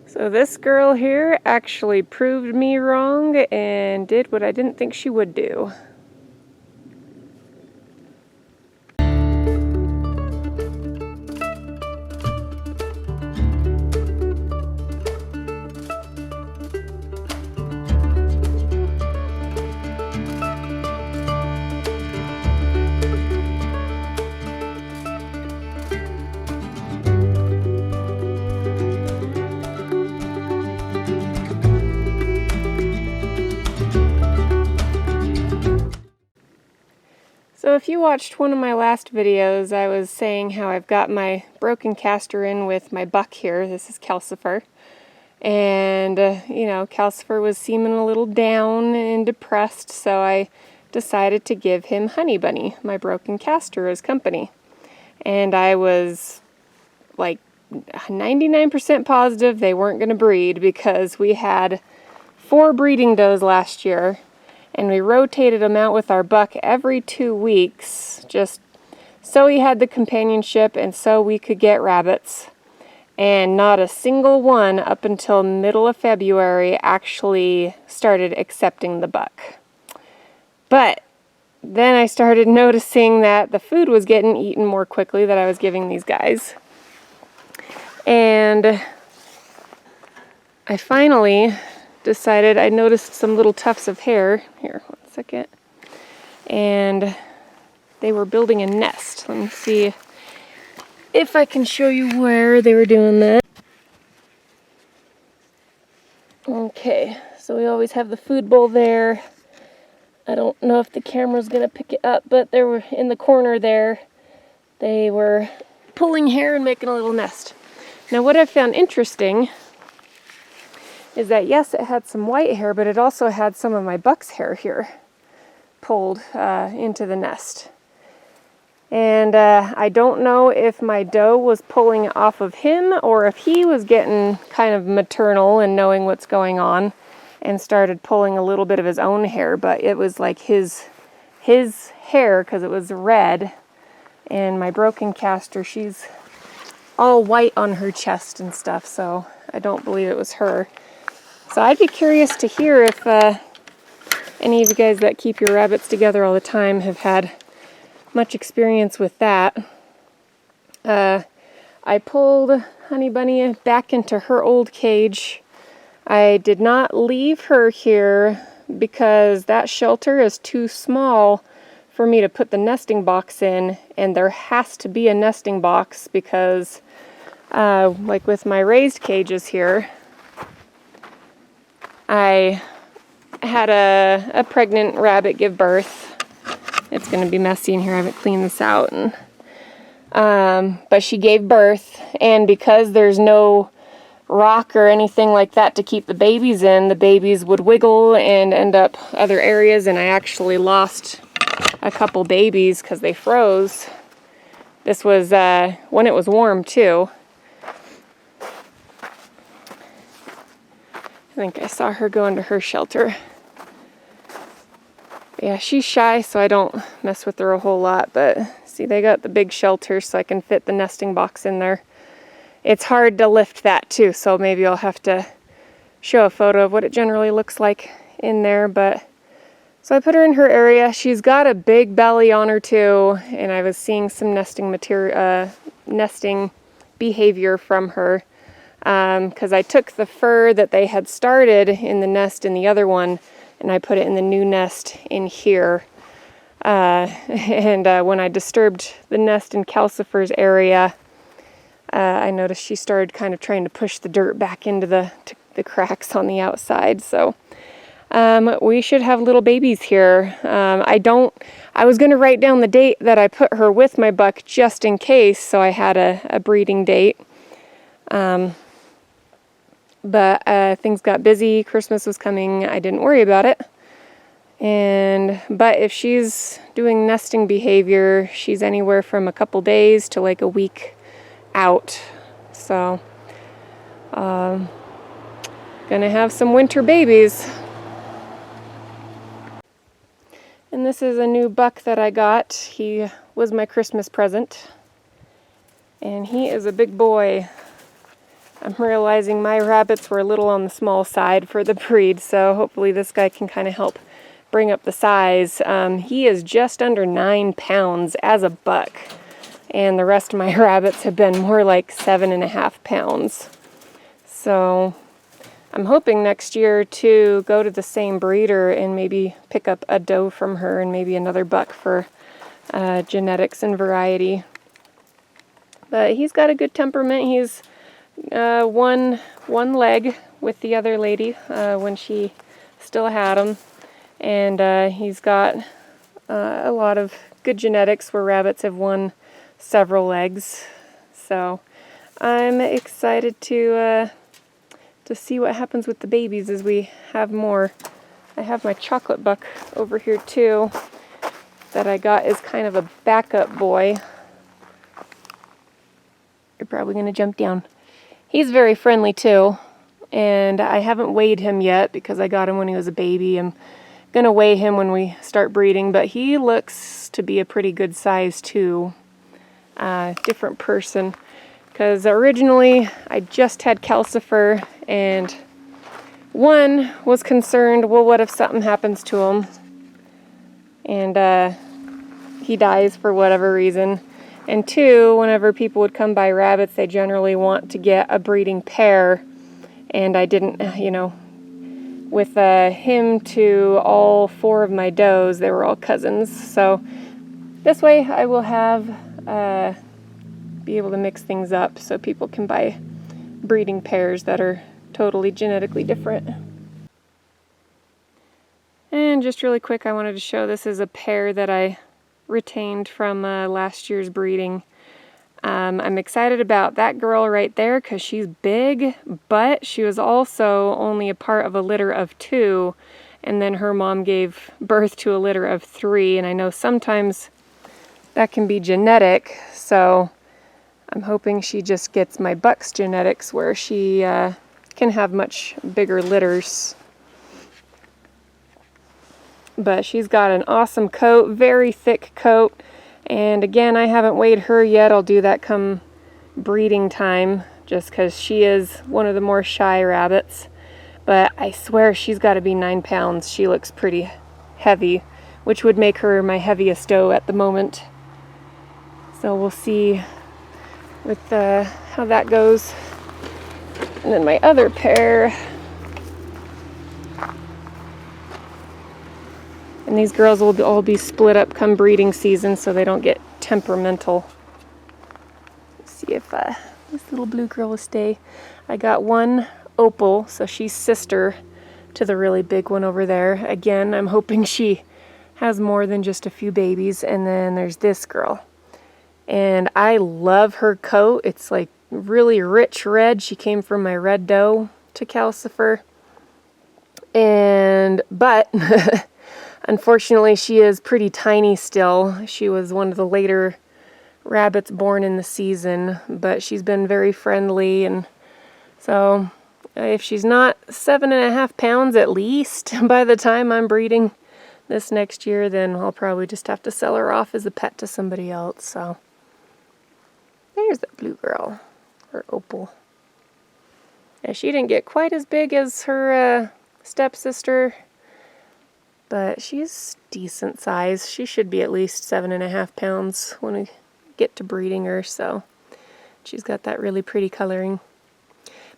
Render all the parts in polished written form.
So this girl here actually proved me wrong and did what I didn't think she would do. So if you watched one of my last videos, I was saying how I've got my broken caster in with my buck here. This is Calcifer. And, you know, Calcifer was seeming a little down and depressed, so I decided to give him Honey Bunny, my broken caster, as company. And I was like 99% positive they weren't going to breed because we had 4 breeding does last year. And we rotated him out with our buck every 2 weeks, just so he had the companionship and so we could get rabbits. And not a single one up until middle of February actually started accepting the buck. But then I started noticing that the food was getting eaten more quickly that I was giving these guys. And I finally decided, I noticed some little tufts of hair. Here, 1 second. And they were building a nest. Let me see if I can show you where they were doing that. Okay, so we always have the food bowl there. I don't know if the camera's gonna pick it up, but they were in the corner there. They were pulling hair and making a little nest. Now what I found interesting is that yes, it had some white hair, but it also had some of my buck's hair here pulled into the nest. And I don't know if my doe was pulling off of him or if he was getting kind of maternal and knowing what's going on and started pulling a little bit of his own hair, but it was like his hair because it was red. And my broken caster, she's all white on her chest and stuff, so I don't believe it was her. So I'd be curious to hear if any of you guys that keep your rabbits together all the time have had much experience with that. I pulled Honey Bunny back into her old cage. I did not leave her here because that shelter is too small for me to put the nesting box in, and there has to be a nesting box because like with my raised cages here, I had a pregnant rabbit give birth. It's going to be messy in here. I haven't cleaned this out. But she gave birth, and because there's no rock or anything like that to keep the babies in, the babies would wiggle and end up other areas, and I actually lost a couple babies because they froze. This was when it was warm too. I think I saw her go into her shelter. Yeah, she's shy, so I don't mess with her a whole lot, but see, they got the big shelter so I can fit the nesting box in there. It's hard to lift that too, so maybe I'll have to show a photo of what it generally looks like in there, but so I put her in her area. She's got a big belly on her too, and I was seeing some nesting behavior from her. Because I took the fur that they had started in the nest in the other one and I put it in the new nest in here. And when I disturbed the nest in Calcifer's area, I noticed she started kind of trying to push the dirt back into the cracks on the outside. So we should have little babies here. I was going to write down the date that I put her with my buck just in case, so I had a breeding date. But things got busy, Christmas was coming, I didn't worry about it. But if she's doing nesting behavior, she's anywhere from a couple days to like a week out. So, gonna have some winter babies. And this is a new buck that I got. He was my Christmas present. And he is a big boy. I'm realizing my rabbits were a little on the small side for the breed, so hopefully this guy can kind of help bring up the size. He is just under 9 pounds as a buck, and the rest of my rabbits have been more like 7.5 pounds. So I'm hoping next year to go to the same breeder and maybe pick up a doe from her and maybe another buck for genetics and variety. But he's got a good temperament. He's one leg with the other lady when she still had him. And he's got a lot of good genetics where rabbits have won several legs. So I'm excited to see what happens with the babies as we have more. I have my chocolate buck over here too that I got as kind of a backup boy. You're probably going to jump down. He's very friendly too, and I haven't weighed him yet because I got him when he was a baby. I'm going to weigh him when we start breeding, but he looks to be a pretty good size too. Different person. Because originally I just had calcifer, and one was concerned, well, what if something happens to him and he dies for whatever reason. And two, whenever people would come buy rabbits, they generally want to get a breeding pair, and I didn't, with him to all 4 of my does, they were all cousins. So this way I will have be able to mix things up so people can buy breeding pairs that are totally genetically different. And just really quick, I wanted to show this is a pair that I retained from last year's breeding. I'm excited about that girl right there because she's big, but she was also only a part of a litter of 2, and then her mom gave birth to a litter of 3, and I know sometimes that can be genetic, so I'm hoping she just gets my buck's genetics where she can have much bigger litters. But she's got an awesome coat, very thick coat, and again, I haven't weighed her yet. I'll do that come breeding time just because she is one of the more shy rabbits. But I swear she's got to be 9 pounds. She looks pretty heavy, which would make her my heaviest doe at the moment. So we'll see with how that goes. And then my other pair, and these girls will all be split up come breeding season so they don't get temperamental. Let's see if this little blue girl will stay. I got one opal, so she's sister to the really big one over there. Again, I'm hoping she has more than just a few babies. And then there's this girl. And I love her coat. It's like really rich red. She came from my red doe to calcifer. But unfortunately, she is pretty tiny still. She was one of the later rabbits born in the season, but she's been very friendly. And so if she's not 7.5 pounds at least by the time I'm breeding this next year, then I'll probably just have to sell her off as a pet to somebody else. So there's that blue girl, or opal. Yeah, she didn't get quite as big as her stepsister, but she's decent size. She should be at least 7.5 pounds when we get to breeding her, so she's got that really pretty coloring.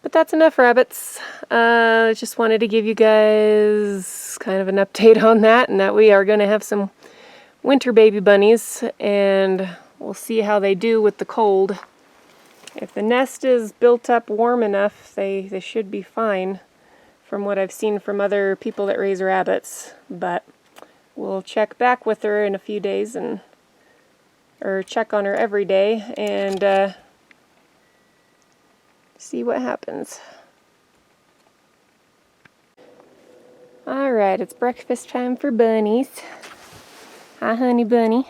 But that's enough rabbits. Just wanted to give you guys kind of an update on that, and that we are going to have some winter baby bunnies, and we'll see how they do with the cold. If the nest is built up warm enough, they should be fine from what I've seen from other people that raise rabbits. But we'll check back with her in a few days, or check on her every day and see what happens. Alright, it's breakfast time for bunnies. Hi, honey bunny.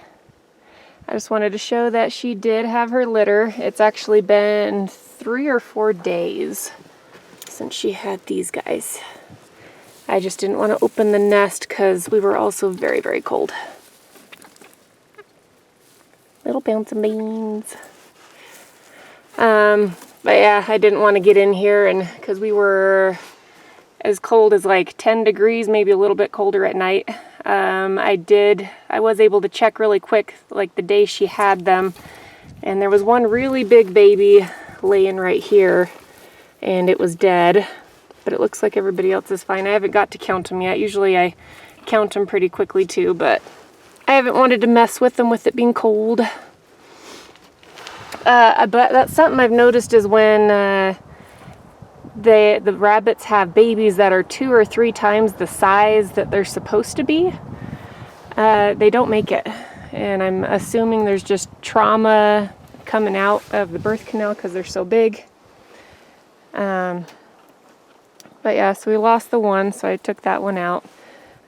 I just wanted to show that she did have her litter. It's actually been 3 or 4 days since she had these guys. I just didn't want to open the nest because we were also very, very cold. Little bouncing beans. But yeah, I didn't want to get in here, and because we were as cold as like 10 degrees, maybe a little bit colder at night. I was able to check really quick, like the day she had them, and there was one really big baby laying right here, and it was dead, but it looks like everybody else is fine. I haven't got to count them yet. Usually I count them pretty quickly too, but I haven't wanted to mess with them with it being cold. But that's something I've noticed is when the rabbits have babies that are 2 or 3 times the size that they're supposed to be, they don't make it. And I'm assuming there's just trauma coming out of the birth canal because they're so big. But yeah, so we lost the one, so I took that one out.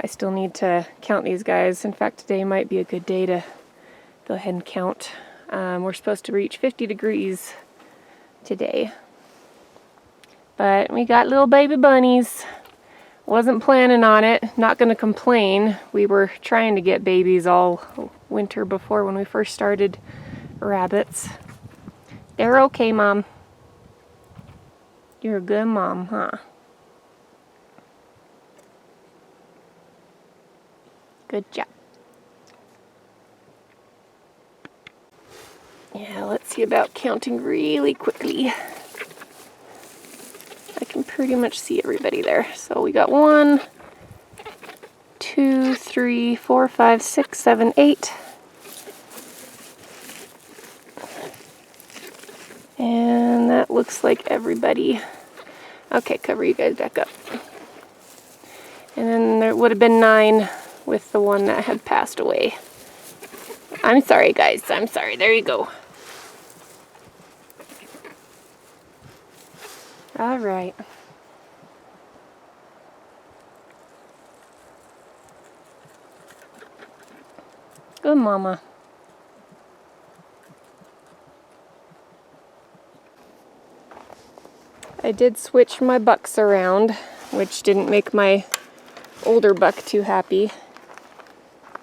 I still need to count these guys. In fact, today might be a good day to go ahead and count. We're supposed to reach 50 degrees today. But we got little baby bunnies. Wasn't planning on it, not gonna complain. We were trying to get babies all winter before when we first started rabbits. They're okay, Mom. You're a good mom, huh? Good job. Yeah, let's see about counting really quickly. I can pretty much see everybody there. So we got 1, 2, 3, 4, 5, 6, 7, 8. And that looks like everybody. Okay, cover you guys back up. And then there would have been 9 with the one that had passed away. I'm sorry, guys. I'm sorry. There you go. All right. Good mama. I did switch my bucks around, which didn't make my older buck too happy.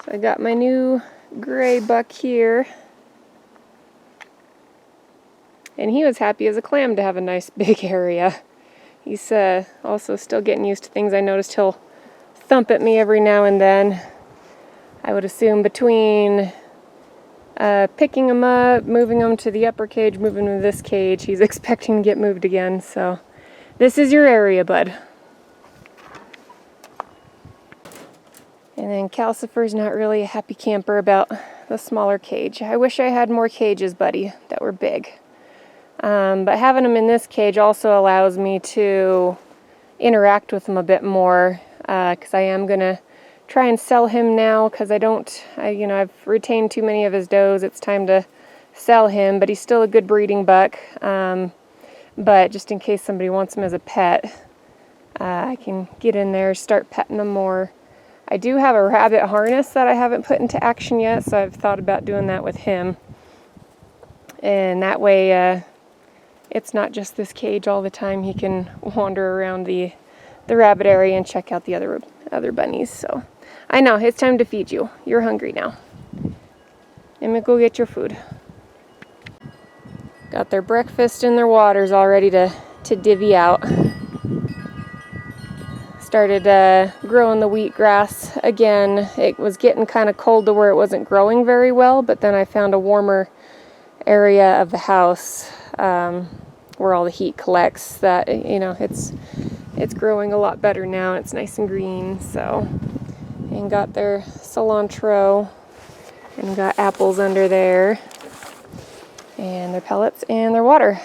So I got my new gray buck here. And he was happy as a clam to have a nice big area. He's also still getting used to things. I noticed he'll thump at me every now and then. I would assume between picking him up, moving him to the upper cage, moving him to this cage, he's expecting to get moved again. So this is your area, bud. And then Calcifer's not really a happy camper about the smaller cage. I wish I had more cages, buddy, that were big. But having him in this cage also allows me to interact with him a bit more, because I am going to try and sell him now, because I've retained too many of his does. It's time to sell him, but he's still a good breeding buck. But just in case somebody wants him as a pet, I can get in there, start petting him more. I do have a rabbit harness that I haven't put into action yet, so I've thought about doing that with him. And that way, it's not just this cage all the time. He can wander around the rabbit area and check out the other bunnies. So I know, it's time to feed you. You're hungry now. Let me go get your food. Got their breakfast and their waters all ready to divvy out. Started growing the wheatgrass again. It was getting kind of cold to where it wasn't growing very well, but then I found a warmer area of the house where all the heat collects that, it's growing a lot better now. It's nice and green. So, and got their cilantro and got apples under there and their pellets and their water.